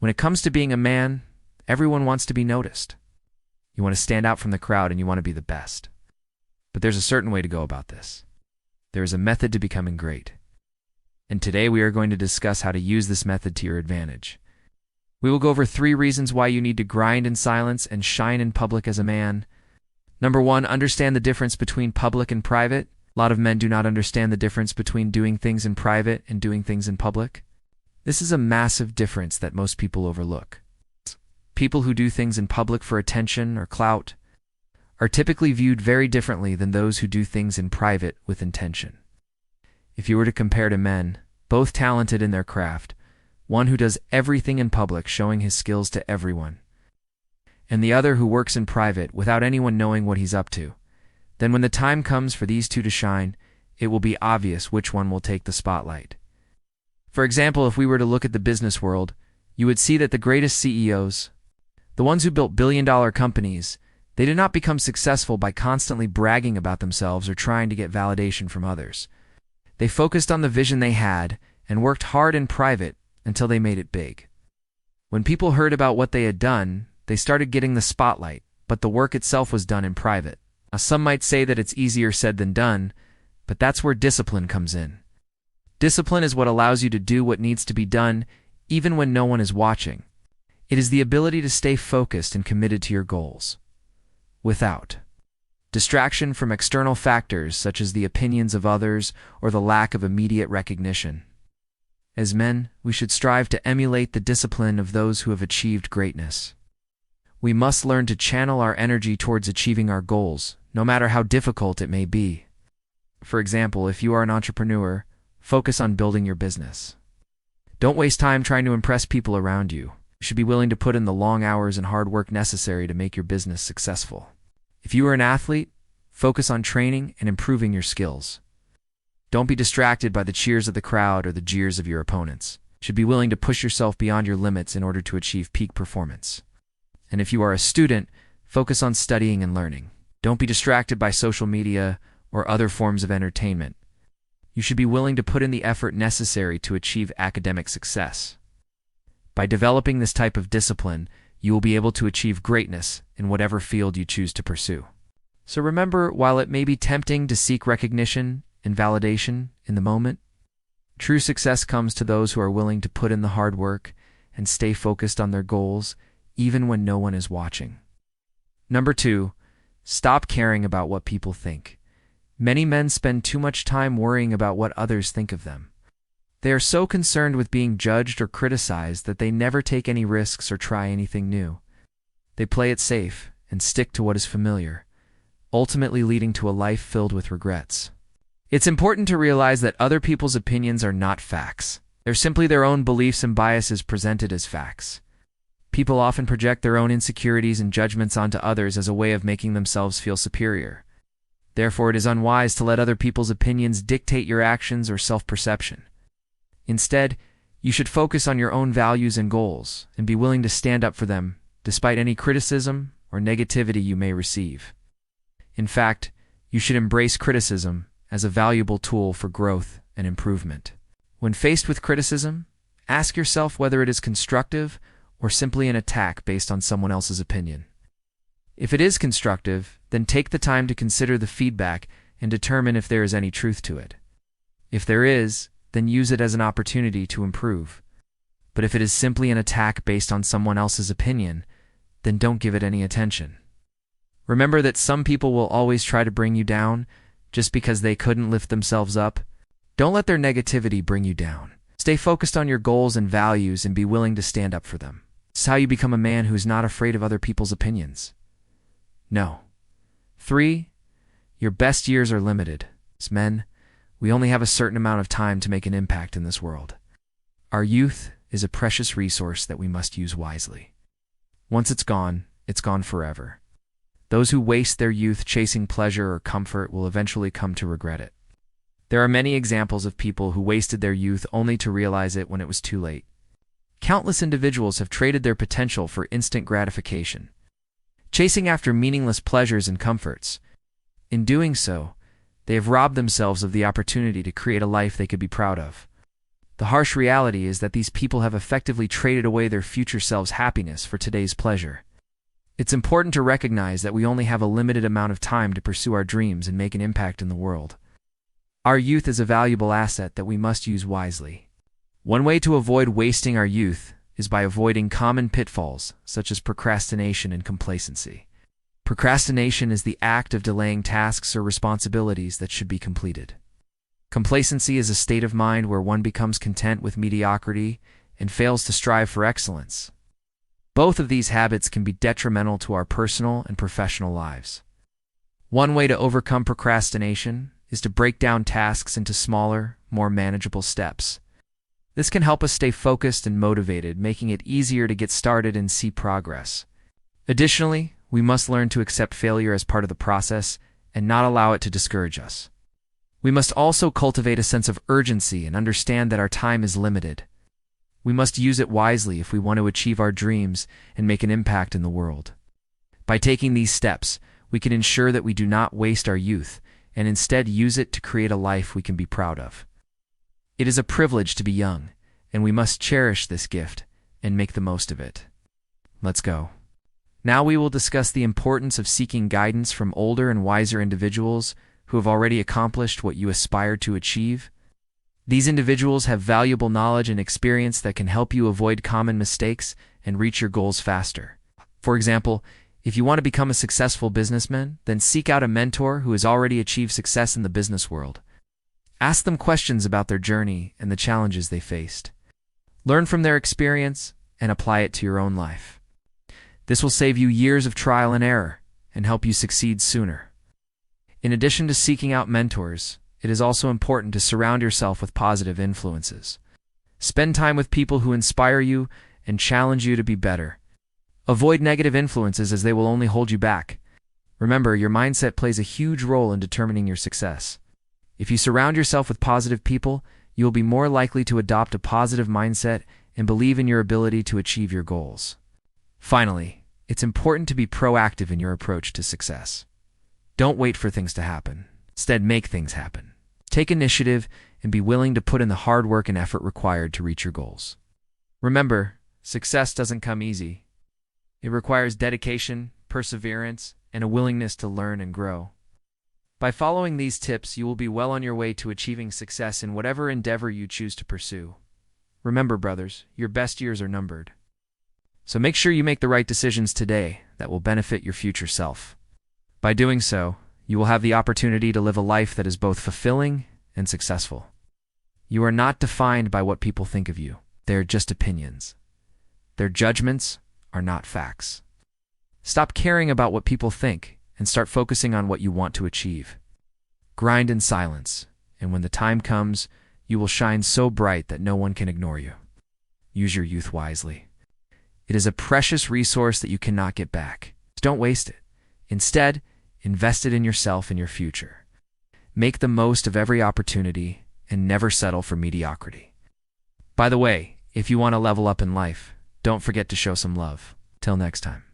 When it comes to being a man, everyone wants to be noticed. You want to stand out from the crowd and you want to be the best. But there's a certain way to go about this. There is a method to becoming great. And today we are going to discuss how to use this method to your advantage. We will go over 3 reasons why you need to grind in silence and shine in public as a man. Number 1, understand the difference between public and private. A lot of men do not understand the difference between doing things in private and doing things in public. This is a massive difference that most people overlook. People who do things in public for attention or clout are typically viewed very differently than those who do things in private with intention. If you were to compare to men, both talented in their craft, one who does everything in public showing his skills to everyone, and the other who works in private without anyone knowing what he's up to, then when the time comes for these two to shine, it will be obvious which one will take the spotlight. For example, if we were to look at the business world, you would see that the greatest CEOs, the ones who built billion-dollar companies, they did not become successful by constantly bragging about themselves or trying to get validation from others. They focused on the vision they had and worked hard in private until they made it big. When people heard about what they had done, they started getting the spotlight, but the work itself was done in private. Now, some might say that it's easier said than done, but that's where discipline comes in. Discipline is what allows you to do what needs to be done even when no one is watching. It is the ability to stay focused and committed to your goals, without distraction from external factors such as the opinions of others or the lack of immediate recognition. As men, we should strive to emulate the discipline of those who have achieved greatness. We must learn to channel our energy towards achieving our goals, no matter how difficult it may be. For example, if you are an entrepreneur, focus on building your business. Don't waste time trying to impress people around you. You should be willing to put in the long hours and hard work necessary to make your business successful. If you are an athlete, focus on training and improving your skills. Don't be distracted by the cheers of the crowd or the jeers of your opponents. You should be willing to push yourself beyond your limits in order to achieve peak performance. And if you are a student, focus on studying and learning. Don't be distracted by social media or other forms of entertainment. You should be willing to put in the effort necessary to achieve academic success. By developing this type of discipline, you will be able to achieve greatness in whatever field you choose to pursue. So remember, while it may be tempting to seek recognition and validation in the moment, true success comes to those who are willing to put in the hard work and stay focused on their goals even when no one is watching. Number 2, stop caring about what people think. Many men spend too much time worrying about what others think of them. They are so concerned with being judged or criticized that they never take any risks or try anything new. They play it safe and stick to what is familiar, ultimately leading to a life filled with regrets. It's important to realize that other people's opinions are not facts. They're simply their own beliefs and biases presented as facts. People often project their own insecurities and judgments onto others as a way of making themselves feel superior. Therefore, it is unwise to let other people's opinions dictate your actions or self-perception. Instead, you should focus on your own values and goals and be willing to stand up for them despite any criticism or negativity you may receive. In fact, you should embrace criticism as a valuable tool for growth and improvement. When faced with criticism, ask yourself whether it is constructive or simply an attack based on someone else's opinion. If it is constructive, then take the time to consider the feedback and determine if there is any truth to it. If there is, then use it as an opportunity to improve. But if it is simply an attack based on someone else's opinion, then don't give it any attention. Remember that some people will always try to bring you down just because they couldn't lift themselves up. Don't let their negativity bring you down. Stay focused on your goals and values and be willing to stand up for them. This is how you become a man who is not afraid of other people's opinions. No. 3, your best years are limited. As men, we only have a certain amount of time to make an impact in this world. Our youth is a precious resource that we must use wisely. Once it's gone forever. Those who waste their youth chasing pleasure or comfort will eventually come to regret it. There are many examples of people who wasted their youth only to realize it when it was too late. Countless individuals have traded their potential for instant gratification, chasing after meaningless pleasures and comforts. In doing so, they have robbed themselves of the opportunity to create a life they could be proud of. The harsh reality is that these people have effectively traded away their future selves' happiness for today's pleasure. It's important to recognize that we only have a limited amount of time to pursue our dreams and make an impact in the world. Our youth is a valuable asset that we must use wisely. One way to avoid wasting our youth is by avoiding common pitfalls such as procrastination and complacency. Procrastination is the act of delaying tasks or responsibilities that should be completed. Complacency is a state of mind where one becomes content with mediocrity and fails to strive for excellence. Both of these habits can be detrimental to our personal and professional lives. One way to overcome procrastination is to break down tasks into smaller, more manageable steps. This can help us stay focused and motivated, making it easier to get started and see progress. Additionally, we must learn to accept failure as part of the process and not allow it to discourage us. We must also cultivate a sense of urgency and understand that our time is limited. We must use it wisely if we want to achieve our dreams and make an impact in the world. By taking these steps, we can ensure that we do not waste our youth and instead use it to create a life we can be proud of. It is a privilege to be young, and we must cherish this gift and make the most of it. Let's go. Now we will discuss the importance of seeking guidance from older and wiser individuals who have already accomplished what you aspire to achieve. These individuals have valuable knowledge and experience that can help you avoid common mistakes and reach your goals faster. For example, if you want to become a successful businessman, then seek out a mentor who has already achieved success in the business world. Ask them questions about their journey and the challenges they faced. Learn from their experience and apply it to your own life. This will save you years of trial and error and help you succeed sooner. In addition to seeking out mentors, it is also important to surround yourself with positive influences. Spend time with people who inspire you and challenge you to be better. Avoid negative influences as they will only hold you back. Remember, your mindset plays a huge role in determining your success. If you surround yourself with positive people, you will be more likely to adopt a positive mindset and believe in your ability to achieve your goals. Finally, it's important to be proactive in your approach to success. Don't wait for things to happen. Instead, make things happen. Take initiative and be willing to put in the hard work and effort required to reach your goals. Remember, success doesn't come easy. It requires dedication, perseverance, and a willingness to learn and grow. By following these tips, you will be well on your way to achieving success in whatever endeavor you choose to pursue. Remember, brothers, your best years are numbered. So make sure you make the right decisions today that will benefit your future self. By doing so, you will have the opportunity to live a life that is both fulfilling and successful. You are not defined by what people think of you. They are just opinions. Their judgments are not facts. Stop caring about what people think and start focusing on what you want to achieve. Grind in silence, and when the time comes, you will shine so bright that no one can ignore you. Use your youth wisely. It is a precious resource that you cannot get back. Don't waste it. Instead, invest it in yourself and your future. Make the most of every opportunity and never settle for mediocrity. By the way, if you want to level up in life, don't forget to show some love. Till next time.